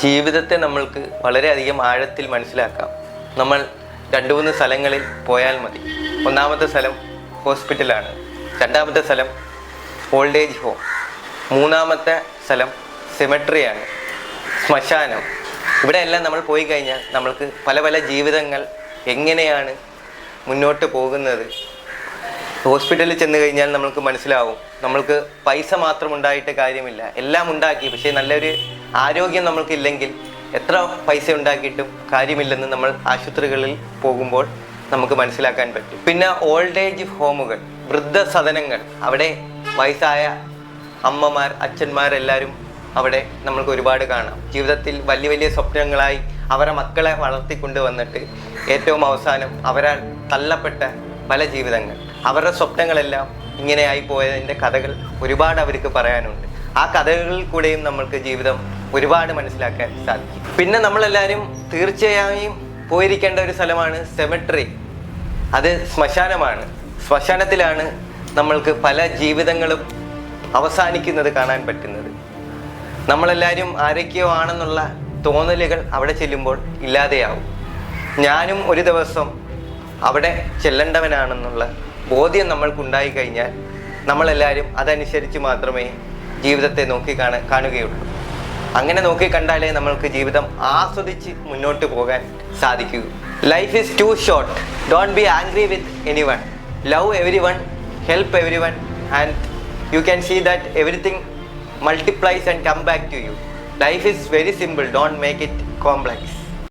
ജീവിതത്തെ നമ്മൾക്ക് വളരെയധികം ആഴത്തിൽ മനസ്സിലാക്കാം. നമ്മൾ 2-3 സ്ഥലങ്ങളിൽ പോയാൽ മതി. ഒന്നാമത്തെ സ്ഥലം ഹോസ്പിറ്റലാണ്, രണ്ടാമത്തെ സ്ഥലം ഓൾഡ് ഏജ് ഹോം, മൂന്നാമത്തെ സ്ഥലം സെമെട്രിയാണ്, ശ്മശാനം. ഇവിടെയെല്ലാം നമ്മൾ പോയി കഴിഞ്ഞാൽ നമ്മൾക്ക് പല പല ജീവിതങ്ങൾ എങ്ങനെയാണ് മുന്നോട്ട് പോകുന്നത്. ഹോസ്പിറ്റലിൽ ചെന്ന് കഴിഞ്ഞാൽ നമ്മൾക്ക് മനസ്സിലാവും, നമ്മൾക്ക് പൈസ മാത്രം ഉണ്ടായിട്ട് കാര്യമില്ല, എല്ലാം ഉണ്ടാക്കി, പക്ഷേ നല്ലൊരു ആരോഗ്യം നമ്മൾക്കില്ലെങ്കിൽ എത്ര പൈസ ഉണ്ടാക്കിയിട്ടും കാര്യമില്ലെന്ന് നമ്മൾ ആശുപത്രികളിൽ പോകുമ്പോൾ നമുക്ക് മനസ്സിലാക്കാൻ പറ്റും. പിന്നെ ഓൾഡ് ഏജ് ഹോമുകൾ, വൃദ്ധസദനങ്ങൾ, അവിടെ വയസ്സായ അമ്മമാർ, അച്ഛന്മാരെല്ലാവരും അവിടെ നമ്മൾക്ക് ഒരുപാട് കാണാം. ജീവിതത്തിൽ വലിയ വലിയ സ്വപ്നങ്ങളായി അവരുടെ മക്കളെ വളർത്തിക്കൊണ്ട് വന്നിട്ട് ഏറ്റവും അവസാനം അവരാൽ തള്ളപ്പെട്ട പല ജീവിതങ്ങൾ, അവരുടെ സ്വപ്നങ്ങളെല്ലാം ഇങ്ങനെയായി പോയതിൻ്റെ കഥകൾ ഒരുപാട് അവർക്ക് പറയാനുണ്ട്. ആ കഥകളിൽ കൂടെയും നമ്മൾക്ക് ജീവിതം ഒരുപാട് മനസ്സിലാക്കാൻ സാധിക്കും. പിന്നെ നമ്മളെല്ലാവരും തീർച്ചയായും പോയിരിക്കേണ്ട ഒരു സ്ഥലമാണ് സെമെട്രി. അത് ശ്മശാനമാണ്. ശ്മശാനത്തിലാണ് നമ്മൾക്ക് പല ജീവിതങ്ങളും അവസാനിക്കുന്നത് കാണാൻ പറ്റുന്നത്. നമ്മളെല്ലാവരും ആരൊക്കെയോ ആണെന്നുള്ള തോന്നലുകൾ അവിടെ ചെല്ലുമ്പോൾ ഇല്ലാതെയാവും. ഞാനും ഒരു ദിവസം അവിടെ ചെല്ലേണ്ടവനാണെന്നുള്ള ബോധ്യം നമ്മൾക്കുണ്ടായി കഴിഞ്ഞാൽ നമ്മളെല്ലാവരും അതനുസരിച്ച് മാത്രമേ ജീവിതത്തെ കാണുകയുള്ളൂ. അങ്ങനെ നോക്കി കണ്ടാലേ നമ്മൾക്ക് ജീവിതം ആസ്വദിച്ച് മുന്നോട്ട് പോകാൻ സാധിക്കൂ. Life is too short. Don't be angry with anyone. Love everyone, help everyone, and you can see that everything multiplies and come back to you. Life is very simple. Don't make it complex.